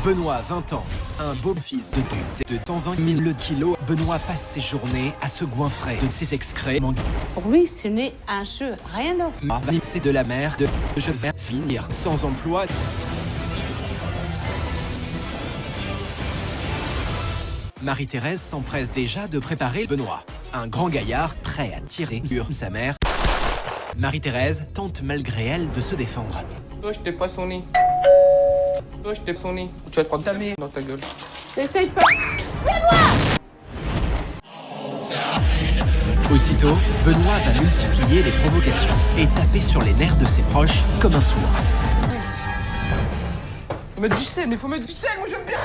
Benoît, 20 ans, un beau fils de pute de 120 000 le kilo. Benoît passe ses journées à se goinfrer de ses excréments. Pour lui, ce n'est un jeu, rien d'autre. C'est de la mère de « je vais finir sans emploi ». Marie-Thérèse s'empresse déjà de préparer Benoît, un grand gaillard prêt à tirer sur sa mère. Marie-Thérèse tente malgré elle de se défendre. Toi, je t'ai pas sonné. Toi, je t'ai sonné. Tu vas te prendre ta mère dans ta gueule. Essaye pas. Aussitôt, Benoît va multiplier les provocations et taper sur les nerfs de ses proches comme un sourd. Faut mettre du sel, mais faut mettre du sel, moi j'aime bien.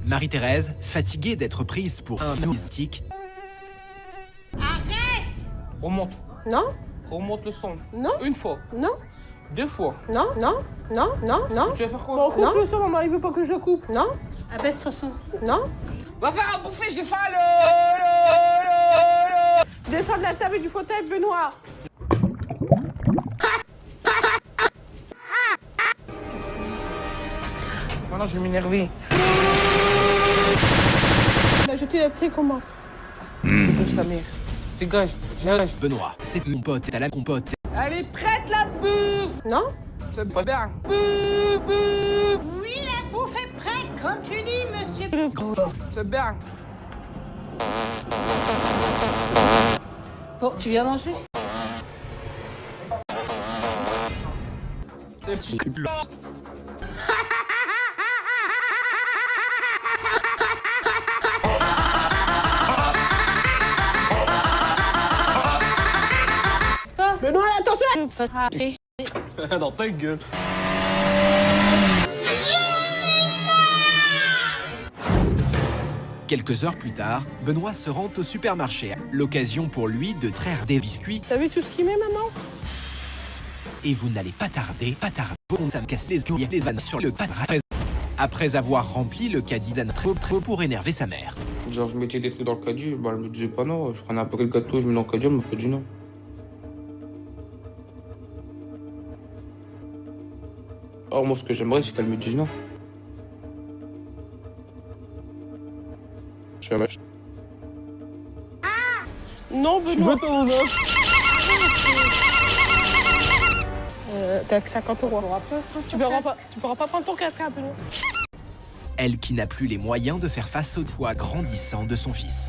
Marie-Thérèse, fatiguée d'être prise pour un mystique, Remonte. Non, Remonte le son. Non. Une fois. non, 2 fois. non, non, non, non, non. Tu vas faire quoi? Bon, coupe le son, maman, il veut pas que je le coupe. Non, Abaisse ton son. non. Va faire à bouffer, j'ai faim. Descends de la table et du fauteuil, Benoît. Maintenant, je vais m'énerver. Il a jeté la thé comment? Dégage ta mère. Dégage. Dégage. Benoît, c'est mon pote à la compote. Elle est prête, la bouffe. Non. C'est pas bien. Oui, la bouffe est prête, comme tu dis, monsieur. C'est bien. Bon, tu viens manger? C'est Benoît, attention. Pas rappeler. dans ta gueule. Quelques heures plus tard, Benoît se rend au supermarché. L'occasion pour lui de traire des biscuits. T'as vu tout ce qu'il met, maman? Et vous n'allez pas tarder, pour ça me casse les couilles, les vannes sur le padre. Après avoir rempli le caddie d'Anne trop pour énerver sa mère. Genre, je mettais des trucs dans le caddie, bah, elle me disait pas non. Je prenais un paquet de gâteau, je mets dans le caddie, elle m'a pas dit non. Or, moi, ce que j'aimerais, c'est qu'elle me dise non. Jamais. Non, Benoît. Tu veux ton t'as que 50 €. Tu pourras pas prendre ton casque, hein, Benoît. Elle qui n'a plus les moyens de faire face au poids grandissant de son fils.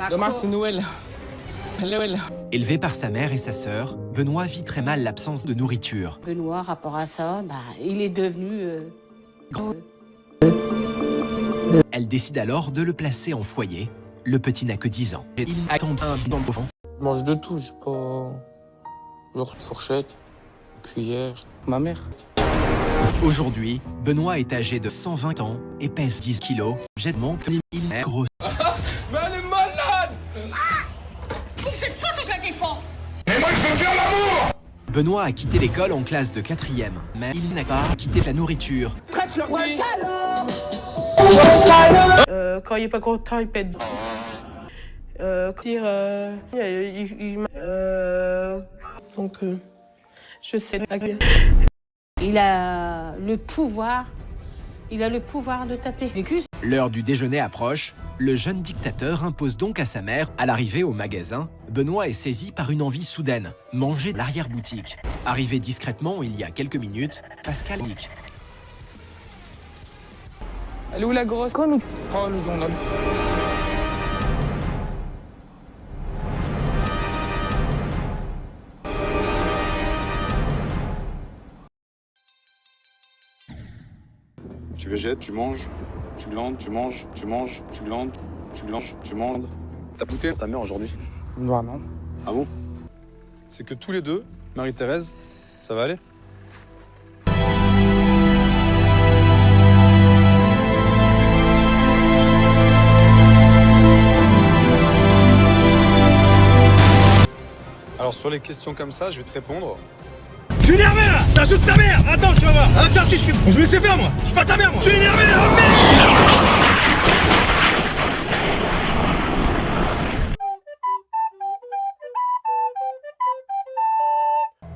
Demain, c'est Noël. Noël. Élevé par sa mère et sa sœur, Benoît vit très mal l'absence de nourriture. Benoît, rapport à ça, bah, il est devenu... Elle décide alors de le placer en foyer. Le petit n'a que 10 ans. Il attend un dans le vent. Je mange de tout, j'ai pas... Genre fourchette, cuillère, ma mère. Aujourd'hui, Benoît est âgé de 120 ans et pèse 10 kilos. Jette monte, il est gros. Mais elle est malade! Benoît a quitté l'école en classe de 4e, mais il n'a pas quitté la nourriture. Quand il est pas content, il pète. Donc, je sais. Il a le pouvoir. Il a le pouvoir de taper. Des cuisses. L'heure du déjeuner approche. Le jeune dictateur impose donc à sa mère, à l'arrivée au magasin, Benoît est saisi par une envie soudaine, manger de l'arrière-boutique. Arrivé discrètement il y a quelques minutes, Pascal nique. Elle est où la grosse? Quoi, nous? Oh, le journal. Tu végètes, tu manges, tu glandes, tu manges, tu manges, tu glandes, tu glandes, tu manges. T'as goûté ta mère aujourd'hui? Non, non. Ah bon? C'est que tous les deux, Marie-Thérèse, ça va aller? Alors sur les questions comme ça, je vais te répondre. Je suis énervé là! T'insultes ta mère! Attends, tu vas voir! Ah, tiens, je me laisse faire moi! Je suis pas ta mère moi! Je suis énervé là!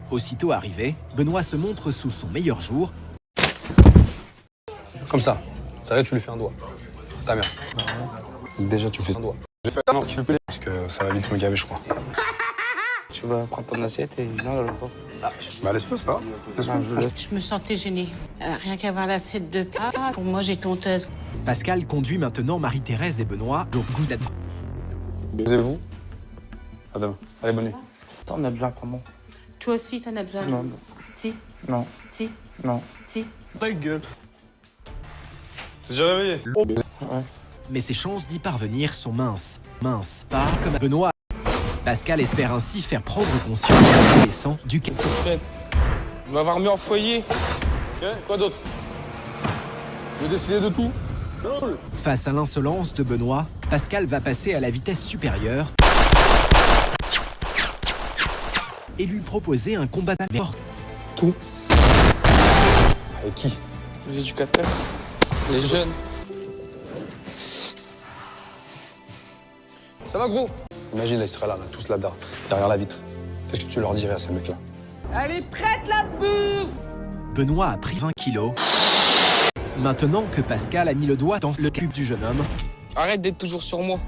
Aussitôt arrivé, Benoît se montre sous son meilleur jour. Comme ça. T'arrêtes, tu lui fais un doigt. Ta mère. Déjà, tu fais un doigt. J'ai fait un an qui me plaît. Parce que ça va vite me gaver, je crois. Tu vas prendre ton assiette et... Non, là, Bah, laisse-le, c'est pas grave. Je me sentais gênée. Rien qu'à voir l'assiette de pâtes, pour moi, j'étais honteuse. Pascal conduit maintenant Marie-Thérèse et Benoît au goût de la... Baisez-vous. Madame, allez, bonne nuit. Attends, on a besoin comment? Toi aussi, t'en as besoin? Non. Si, Non. si, Non. si. Ta gueule. T'es déjà réveillé? Ouais. Mais ses chances d'y parvenir sont minces. Minces, pas comme à Benoît. Pascal espère ainsi faire prendre conscience à l'adolescent du cas. Fred, il va avoir mis en foyer. Ok, quoi d'autre? Tu veux décider de tout? Face à l'insolence de Benoît, Pascal va passer à la vitesse supérieure et lui proposer un combat à mort. Tout. Avec qui? Les éducateurs. Les jeunes. Ça va, gros? Imagine, là, ils seraient là, tous là-dedans, derrière la vitre. Qu'est-ce que tu leur dirais à ces mecs-là? Elle est prête, la bouffe! Benoît a pris 20 kilos. Maintenant que Pascal a mis le doigt dans le cul du jeune homme, Arrête d'être toujours sur moi.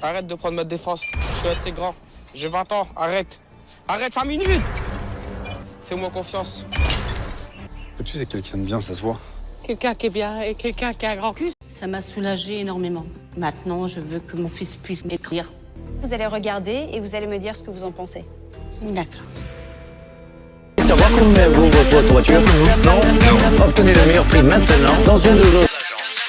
Arrête de prendre ma défense. Je suis assez grand. J'ai 20 ans. Arrête. Arrête 5 minutes. Fais-moi confiance. Tu sais, c'est quelqu'un de bien, ça se voit. Quelqu'un qui est bien et quelqu'un qui a un grand cul. Ça m'a soulagée énormément. Maintenant, je veux que mon fils puisse m'écrire. Vous allez regarder et vous allez me dire ce que vous en pensez. D'accord. Savoir combien vaut votre voiture? Non. Obtenez le meilleur prix maintenant dans une de nos agences.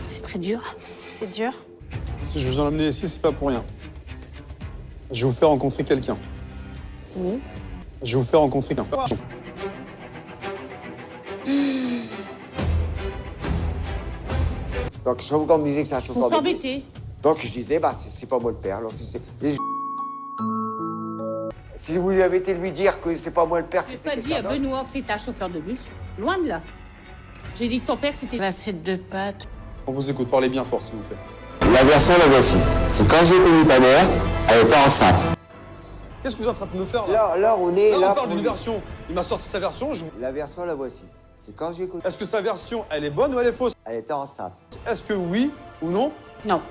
C'est très dur. C'est dur. Si je vous en amener ici, c'est pas pour rien. Je vais vous faire rencontrer quelqu'un. Je vais vous faire rencontrer quelqu'un. Donc, je vous disais que c'est un chauffeur Pour de bus. t'embêter. Donc, je disais, bah, c'est pas moi le père. Alors, si vous avez été lui dire que c'est pas moi le père, Je que n'ai c'est pas dit quelqu'un à d'autre. Benoît que c'était un chauffeur de bus. Loin de là. J'ai dit que ton père, c'était l'assiette de pâtes. On vous écoute, parlez bien fort, s'il vous plaît. La version la voici. C'est quand j'ai connu ta mère, elle était enceinte. Qu'est-ce que vous êtes en train de me faire, là? Là, on est Là, là on parle pour d'une lui. version. Il m'a sorti sa version. La version, la voici. C'est quand j'ai connu. Est-ce que sa version, elle est bonne ou elle est fausse? Elle était enceinte. Est-ce que oui ou non? Non,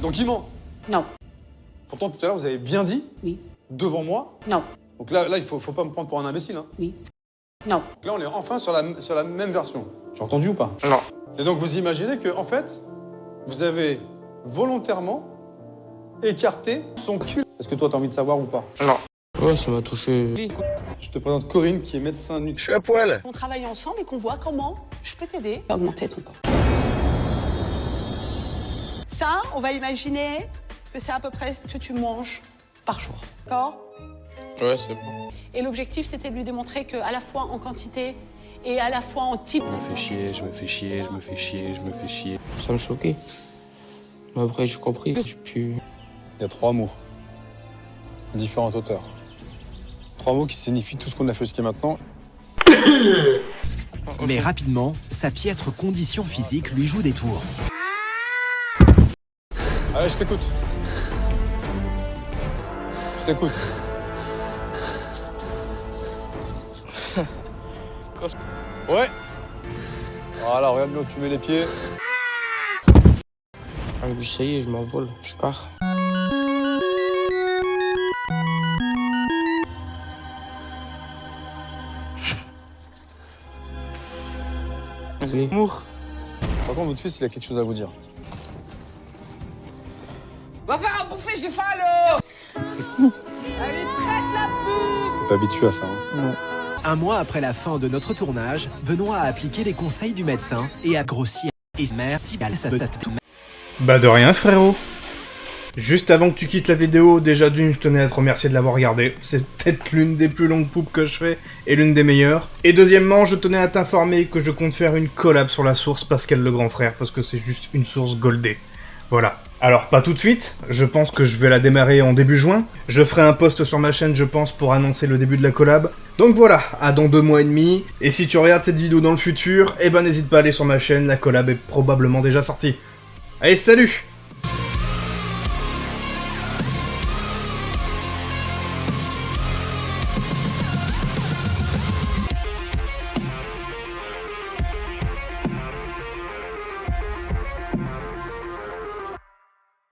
Donc, il ment. non, Pourtant, tout à l'heure, vous avez bien dit, oui, devant moi. non, Donc là, il faut pas me prendre pour un imbécile. Hein. oui, non. Donc là, on est enfin sur la même version. J'ai entendu ou pas? Non. Et donc, vous imaginez que, en fait, vous avez volontairement écarté son cul. Est-ce que toi, t'as envie de savoir ou pas? Non. Ouais, ça m'a touché. Je te présente Corinne, qui est médecin nu. Je suis à poil. On travaille ensemble et qu'on voit comment je peux t'aider à augmenter ton corps. Ça, on va imaginer que c'est à peu près ce que tu manges par jour. D'accord? Ouais, c'est bon. Et l'objectif, c'était de lui démontrer qu'à la fois en quantité et à la fois en type. Je me fais chier, je me fais chier, je me fais chier, je me fais chier. Ça me choquait. Mais après, j'ai compris. Puis... Il y a 3 mots. Différentes auteurs. 3 mots qui signifient tout ce qu'on a fait jusqu'à maintenant. mais rapidement, sa piètre condition physique lui joue des tours. Allez, je t'écoute. Je t'écoute. Ouais. Voilà, regarde bien où tu mets les pieds. Ah, ça y est, je m'envole. Je pars. L'amour. Par contre, votre fils, il a quelque chose à vous dire. Va faire à bouffer, j'ai faim alors. Elle est prête, la bouffe. T'es pas habitué à ça, hein? Non. Un mois après la fin de notre tournage, Benoît a appliqué les conseils du médecin et a grossi. Et merci à sa Bah de rien frérot. Juste avant que tu quittes la vidéo, déjà d'une, je tenais à te remercier de l'avoir regardé. C'est peut-être l'une des plus longues poupes que je fais, et l'une des meilleures. Et deuxièmement, je tenais à t'informer que je compte faire une collab sur la source Pascal le Grand Frère, parce que c'est juste une source goldée. Voilà. Alors, pas tout de suite, je pense que je vais la démarrer en début juin. Je ferai un post sur ma chaîne, je pense, pour annoncer le début de la collab. Donc voilà, à dans 2 mois et demi. Et si tu regardes cette vidéo dans le futur, eh ben n'hésite pas à aller sur ma chaîne, la collab est probablement déjà sortie. Allez, salut!